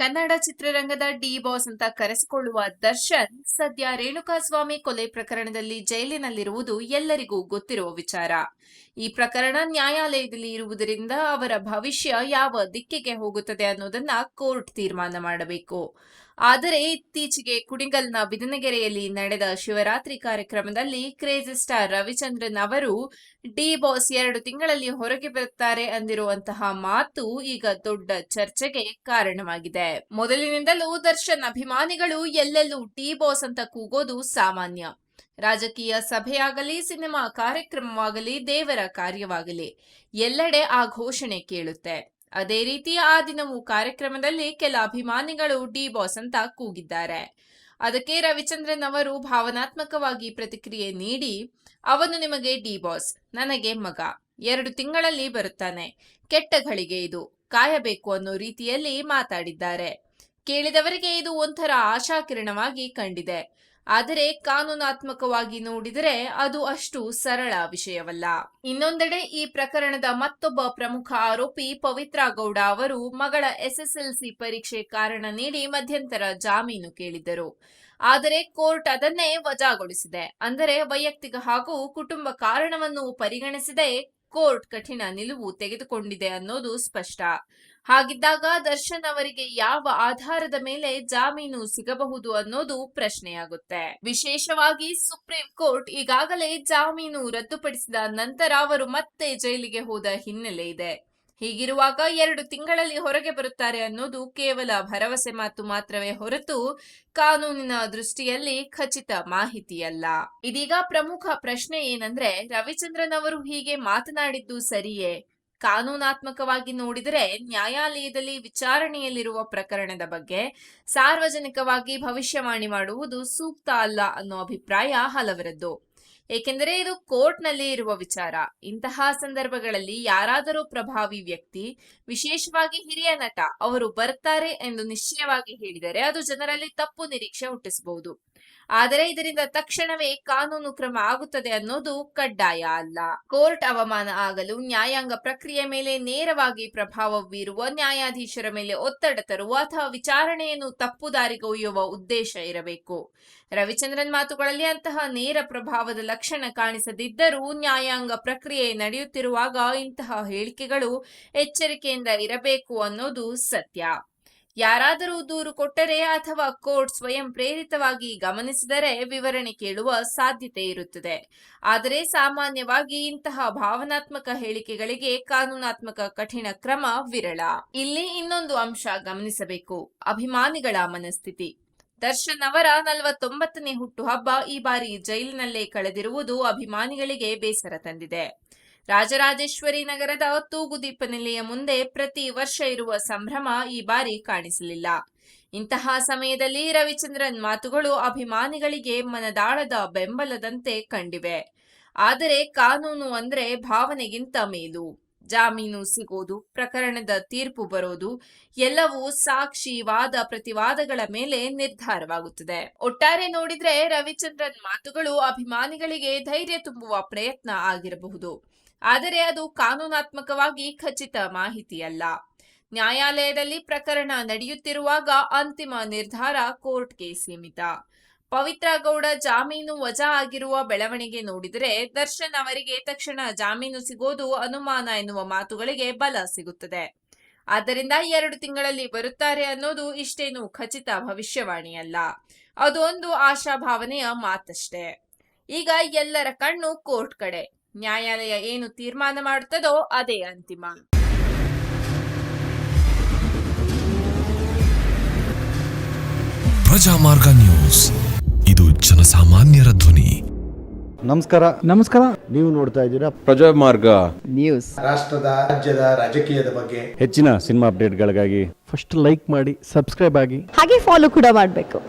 ಕನ್ನಡ ಚಿತ್ರರಂಗದ D boss ಅಂತ ಕರೆಸಿಕೊಳ್ಳುವ ದರ್ಶನ್ ಸದ್ಯ ರೇಣುಕಾಸ್ವಾಮಿ ಕೊಲೆ ಪ್ರಕರಣದಲ್ಲಿ ಜೈಲಿನಲ್ಲಿರುವುದು ಎಲ್ಲರಿಗೂ ಗೊತ್ತಿರುವ ವಿಚಾರ. ಈ ಪ್ರಕರಣ ನ್ಯಾಯಾಲಯದಲ್ಲಿ ಇರುವುದರಿಂದ ಅವರ ಭವಿಷ್ಯ ಯಾವ ದಿಕ್ಕಿಗೆ ಹೋಗುತ್ತದೆ ಅನ್ನೋದನ್ನ ಕೋರ್ಟ್ ತೀರ್ಮಾನ ಮಾಡಬೇಕು. ಆದರೆ ಇತ್ತೀಚೆಗೆ ಕುಣಿಗಲ್ನ ಬಿದನಗೆರೆಯಲ್ಲಿ ನಡೆದ ಶಿವರಾತ್ರಿ ಕಾರ್ಯಕ್ರಮದಲ್ಲಿ ಕ್ರೇಜಿ ಸ್ಟಾರ್ ರವಿಚಂದ್ರನ್ ಅವರು ಡಿ ಬಾಸ್ 2 ತಿಂಗಳಲ್ಲಿ ಹೊರಗೆ ಬರುತ್ತಾರೆ ಅಂದಿರುವಂತಹ ಮಾತು ಈಗ ದೊಡ್ಡ ಚರ್ಚೆಗೆ ಕಾರಣವಾಗಿದೆ. ಮೊದಲಿನಿಂದಲೂ ದರ್ಶನ್ ಅಭಿಮಾನಿಗಳು ಎಲ್ಲೆಲ್ಲೂ ಡಿ ಬಾಸ್ ಅಂತ ಕೂಗೋದು ಸಾಮಾನ್ಯ. ರಾಜಕೀಯ ಸಭೆಯಾಗಲಿ, ಸಿನಿಮಾ ಕಾರ್ಯಕ್ರಮವಾಗಲಿ, ದೇವರ ಕಾರ್ಯವಾಗಲಿ ಎಲ್ಲೆಡೆ ಆ ಘೋಷಣೆ ಕೇಳುತ್ತೆ. ಅದೇ ರೀತಿ ಆ ದಿನವೂ ಕಾರ್ಯಕ್ರಮದಲ್ಲಿ ಕೆಲ ಅಭಿಮಾನಿಗಳು ಡಿ ಬಾಸ್ ಅಂತ ಕೂಗಿದ್ದಾರೆ. ಅದಕ್ಕೆ ರವಿಚಂದ್ರನ್ ಅವರು ಭಾವನಾತ್ಮಕವಾಗಿ ಪ್ರತಿಕ್ರಿಯೆ ನೀಡಿ, ಅವನು ನಿಮಗೆ ಡಿ ಬಾಸ್, ನನಗೆ ಮಗ, 2 ತಿಂಗಳಲ್ಲಿ ಬರುತ್ತಾನೆ, ಕೆಟ್ಟ ಘಳಿಗೆ ಇದು, ಕಾಯಬೇಕು ಅನ್ನೋ ರೀತಿಯಲ್ಲಿ ಮಾತಾಡಿದ್ದಾರೆ. ಕೇಳಿದವರಿಗೆ ಇದು ಒಂಥರ ಆಶಾಕಿರಣವಾಗಿ ಕಂಡಿದೆ. ಆದರೆ ಕಾನೂನಾತ್ಮಕವಾಗಿ ನೋಡಿದರೆ ಅದು ಅಷ್ಟು ಸರಳ ವಿಷಯವಲ್ಲ. ಇನ್ನೊಂದೆಡೆ ಈ ಪ್ರಕರಣದ ಮತ್ತೊಬ್ಬ ಪ್ರಮುಖ ಆರೋಪಿ ಪವಿತ್ರ ಗೌಡ ಅವರು ಮಗಳ SSLC ಪರೀಕ್ಷೆ ಕಾರಣ ನೀಡಿ ಮಧ್ಯಂತರ ಜಾಮೀನು ಕೇಳಿದ್ದರು. ಆದರೆ ಕೋರ್ಟ್ ಅದನ್ನೇ ವಜಾಗೊಳಿಸಿದೆ. ಅಂದರೆ ವೈಯಕ್ತಿಕ ಹಾಗೂ ಕುಟುಂಬ ಕಾರಣವನ್ನು ಪರಿಗಣಿಸದೆ ಕೋರ್ಟ್ ಕಠಿಣ ನಿಲುವು ತೆಗೆದುಕೊಂಡಿದೆ ಅನ್ನೋದು ಸ್ಪಷ್ಟ. ಹಾಗಿದ್ದಾಗ ದರ್ಶನ್ ಅವರಿಗೆ ಯಾವ ಆಧಾರದ ಮೇಲೆ ಜಾಮೀನು ಸಿಗಬಹುದು ಅನ್ನೋದು ಪ್ರಶ್ನೆಯಾಗುತ್ತೆ. ವಿಶೇಷವಾಗಿ ಸುಪ್ರೀಂ ಕೋರ್ಟ್ ಈಗಾಗಲೇ ಜಾಮೀನು ರದ್ದುಪಡಿಸಿದ ನಂತರ ಅವರು ಮತ್ತೆ ಜೈಲಿಗೆ ಹೋದ ಹಿನ್ನೆಲೆ ಇದೆ. ಹೀಗಿರುವಾಗ 2 ತಿಂಗಳಲ್ಲಿ ಹೊರಗೆ ಬರುತ್ತಾರೆ ಅನ್ನೋದು ಕೇವಲ ಭರವಸೆ ಮಾತು ಮಾತ್ರವೇ ಹೊರತು ಕಾನೂನಿನ ದೃಷ್ಟಿಯಲ್ಲಿ ಖಚಿತ ಮಾಹಿತಿಯಲ್ಲ. ಇದೀಗ ಪ್ರಮುಖ ಪ್ರಶ್ನೆ ಏನಂದ್ರೆ, ರವಿಚಂದ್ರನ್ ಅವರು ಹೀಗೆ ಮಾತನಾಡಿದ್ದು ಸರಿಯೇ? ಕಾನೂನಾತ್ಮಕವಾಗಿ ನೋಡಿದರೆ ನ್ಯಾಯಾಲಯದಲ್ಲಿ ವಿಚಾರಣೆಯಲ್ಲಿರುವ ಪ್ರಕರಣದ ಬಗ್ಗೆ ಸಾರ್ವಜನಿಕವಾಗಿ ಭವಿಷ್ಯವಾಣಿ ಮಾಡುವುದು ಸೂಕ್ತ ಅಲ್ಲ ಅನ್ನೋ ಅಭಿಪ್ರಾಯ ಹಲವರದ್ದು. ಏಕೆಂದರೆ ಇದು ಕೋರ್ಟ್ನಲ್ಲಿ ಇರುವ ವಿಚಾರ. ಇಂತಹ ಸಂದರ್ಭಗಳಲ್ಲಿ ಯಾರಾದರೂ ಪ್ರಭಾವಿ ವ್ಯಕ್ತಿ, ವಿಶೇಷವಾಗಿ ಹಿರಿಯ ನಟ, ಅವರು ಬರ್ತಾರೆ ಎಂದು ನಿಶ್ಚಯವಾಗಿ ಹೇಳಿದರೆ ಅದು ಜನರಲ್ಲಿ ತಪ್ಪು ನಿರೀಕ್ಷೆ ಹುಟ್ಟಿಸಬಹುದು. ಆದರೆ ಇದರಿಂದ ತಕ್ಷಣವೇ ಕಾನೂನು ಕ್ರಮ ಆಗುತ್ತದೆ ಅನ್ನೋದು ಕಡ್ಡಾಯ ಅಲ್ಲ. ಕೋರ್ಟ್ ಅವಮಾನ ಆಗಲು ನ್ಯಾಯಾಂಗ ಪ್ರಕ್ರಿಯೆ ಮೇಲೆ ನೇರವಾಗಿ ಪ್ರಭಾವ ಬೀರುವ ನ್ಯಾಯಾಧೀಶರ ಮೇಲೆ ಒತ್ತಡ ತರುವ ಅಥವಾ ವಿಚಾರಣೆಯನ್ನು ತಪ್ಪುದಾರಿಗೊಯ್ಯುವ ಉದ್ದೇಶ ಇರಬೇಕು. ರವಿಚಂದ್ರನ್ ಮಾತುಗಳಲ್ಲಿ ಅಂತಹ ನೇರ ಪ್ರಭಾವದ ಲಕ್ಷಣ ಕಾಣಿಸದಿದ್ದರೂ ನ್ಯಾಯಾಂಗ ಪ್ರಕ್ರಿಯೆ ನಡೆಯುತ್ತಿರುವಾಗ ಇಂತಹ ಹೇಳಿಕೆಗಳು ಎಚ್ಚರಿಕೆಯಿಂದ ಇರಬೇಕು ಅನ್ನೋದು ಸತ್ಯ. ಯಾರಾದರೂ ದೂರು ಕೊಟ್ಟರೆ ಅಥವಾ ಕೋರ್ಟ್ ಸ್ವಯಂ ಪ್ರೇರಿತವಾಗಿ ಗಮನಿಸಿದರೆ ವಿವರಣೆ ಕೇಳುವ ಸಾಧ್ಯತೆ ಇರುತ್ತದೆ. ಆದರೆ ಸಾಮಾನ್ಯವಾಗಿ ಇಂತಹ ಭಾವನಾತ್ಮಕ ಹೇಳಿಕೆಗಳಿಗೆ ಕಾನೂನಾತ್ಮಕ ಕಠಿಣ ಕ್ರಮ ವಿರಳ. ಇಲ್ಲಿ ಇನ್ನೊಂದು ಅಂಶ ಗಮನಿಸಬೇಕು: ಅಭಿಮಾನಿಗಳ ಮನಸ್ಥಿತಿ. ದರ್ಶನ್ ಅವರ 49ನೇ ಹುಟ್ಟುಹಬ್ಬ ಈ ಬಾರಿ ಜೈಲಿನಲ್ಲೇ ಕಳೆದಿರುವುದು ಅಭಿಮಾನಿಗಳಿಗೆ ಬೇಸರ ತಂದಿದೆ. ರಾಜರಾಜೇಶ್ವರಿ ನಗರದ ತೂಗುದೀಪ ನಿಲೆಯ ಮುಂದೆ ಪ್ರತಿ ವರ್ಷ ಇರುವ ಸಂಭ್ರಮ ಈ ಬಾರಿ ಕಾಣಿಸಲಿಲ್ಲ. ಇಂತಹ ಸಮಯದಲ್ಲಿ ರವಿಚಂದ್ರನ್ ಮಾತುಗಳು ಅಭಿಮಾನಿಗಳಿಗೆ ಮನದಾಳದ ಬೆಂಬಲದಂತೆ ಕಂಡಿವೆ. ಆದರೆ ಕಾನೂನು ಅಂದ್ರೆ ಭಾವನೆಗಿಂತ ಮೇಲು. ಜಾಮೀನು ಸಿಗೋದು, ಪ್ರಕರಣದ ತೀರ್ಪು ಬರೋದು ಎಲ್ಲವೂ ಸಾಕ್ಷಿ, ವಾದ ಪ್ರತಿವಾದಗಳ ಮೇಲೆ ನಿರ್ಧಾರವಾಗುತ್ತದೆ. ಒಟ್ಟಾರೆ ನೋಡಿದ್ರೆ ರವಿಚಂದ್ರನ್ ಮಾತುಗಳು ಅಭಿಮಾನಿಗಳಿಗೆ ಧೈರ್ಯ ತುಂಬುವ ಪ್ರಯತ್ನ ಆಗಿರಬಹುದು. ಆದರೆ ಅದು ಕಾನೂನಾತ್ಮಕವಾಗಿ ಖಚಿತ ಮಾಹಿತಿಯಲ್ಲ. ನ್ಯಾಯಾಲಯದಲ್ಲಿ ಪ್ರಕರಣ ನಡೆಯುತ್ತಿರುವಾಗ ಅಂತಿಮ ನಿರ್ಧಾರ ಕೋರ್ಟ್ಗೆ ಸೀಮಿತ. ಪವಿತ್ರ ಗೌಡ ಜಾಮೀನು ವಜಾ ಆಗಿರುವ ಬೆಳವಣಿಗೆ ನೋಡಿದರೆ ದರ್ಶನ್ ಅವರಿಗೆ ತಕ್ಷಣ ಜಾಮೀನು ಸಿಗೋದು ಅನುಮಾನ ಎನ್ನುವ ಮಾತುಗಳಿಗೆ ಬಲ ಸಿಗುತ್ತದೆ. ಆದ್ದರಿಂದ 2 ತಿಂಗಳಲ್ಲಿ ಬರುತ್ತಾರೆ ಅನ್ನೋದು ಇಷ್ಟೇನು ಖಚಿತ ಭವಿಷ್ಯವಾಣಿಯಲ್ಲ. ಅದು ಒಂದು ಆಶಾಭಾವನೆಯ ಮಾತಷ್ಟೇ. ಈಗ ಎಲ್ಲರ ಕಣ್ಣು ಕೋರ್ಟ್ ಕಡೆ. ನ್ಯಾಯಾಲಯ ಏನು ತೀರ್ಮಾನ ಮಾಡುತ್ತದೋ ಅದೇ ಅಂತಿಮ. ಪ್ರಜಾಮಾರ್ಗ ನ್ಯೂಸ್, ಇದು ಜನಸಾಮಾನ್ಯರ ಧ್ವನಿ. ನಮಸ್ಕಾರ. ನೀವು ನೋಡ್ತಾ ಇದ್ದೀರಾ ಪ್ರಜಾಮಾರ್ಗ ನ್ಯೂಸ್. ರಾಷ್ಟ್ರದ, ರಾಜ್ಯದ ರಾಜಕೀಯದ ಬಗ್ಗೆ ಹೆಚ್ಚಿನ ಸಿನಿಮಾ ಅಪ್ಡೇಟ್ಗಳಿಗಾಗಿ ಫಸ್ಟ್ ಲೈಕ್ ಮಾಡಿ, ಸಬ್ಸ್ಕ್ರೈಬ್ ಆಗಿ, ಹಾಗೆ ಫಾಲೋ ಕೂಡ ಮಾಡಬೇಕು.